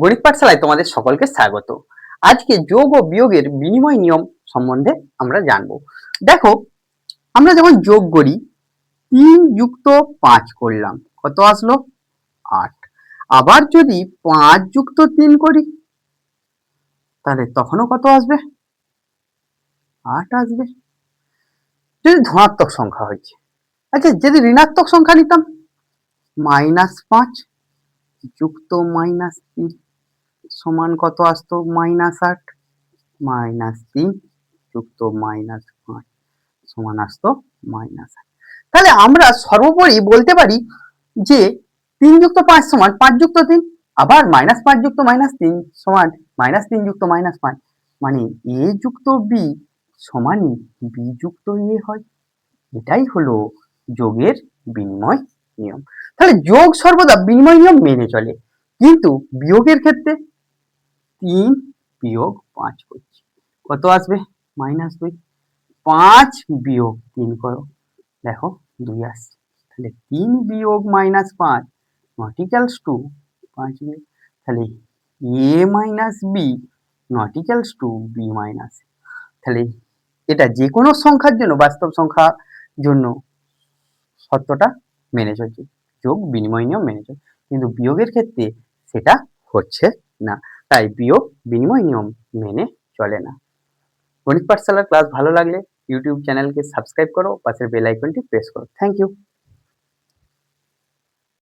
গণিত পাঠশালায় তোমাদের সকলকে স্বাগত। আজকে যোগ ও বিয়োগের বিনিময় নিয়ম সম্বন্ধে আমরা জানবো। দেখো, আমরা যখন যোগ করি 3 যুক্ত 5 করলাম, কত আসলো? 8। আবার যদি 5 যুক্ত 3 করি তাহলে তখনও কত আসবে? 8 আসবে। যদি ধনাত্মক সংখ্যা হয়েছে। আচ্ছা, যদি ঋণাত্মক সংখ্যা নিতাম, -5 যুক্ত -3 সমান কত আসতো? -8। -3 যুক্ত -5 সমান আসতো -8। তাহলে আমরা সর্বোপরি বলতে পারি যে 3 যুক্ত 5 সমান 5 যুক্ত 3, আবার -5 যুক্ত -3 সমান -3 যুক্ত -5, মানে a যুক্ত b সমানই b যুক্ত a হয়। এটাই হলো যোগের বিনিময় নিয়ম। তাহলে যোগ সর্বদা বিনিময় নিয়ম মেনে চলে, কিন্তু বিয়োগের ক্ষেত্রে 3 বিয়োগ 5 করছি, কত আসবে? -2। 5 বিয়োগ 3 করো, দেখো 2 আসছে। তাহলে 3 বিয়োগ -5 নট ইকুয়ালস টু 5 বিয়োগ, তাহলে a minus b not equals to b minus. তাহলে এটা যে কোনো সংখ্যার জন্য, বাস্তব সংখ্যার জন্য সত্যটা মেনে চলছে, যোগ বিনিময় নিয়ম মেনে চলছে, কিন্তু বিয়োগের ক্ষেত্রে সেটা হচ্ছে না, তাই বিয়োগ বিনিময় নিয়ম মেনে চলে না। গণিত পাঠশালার ক্লাস ভালো লাগলে ইউটিউব চ্যানেলকে সাবস্ক্রাইব করো, পাশের বেল আইকনটি প্রেস করো। Thank you.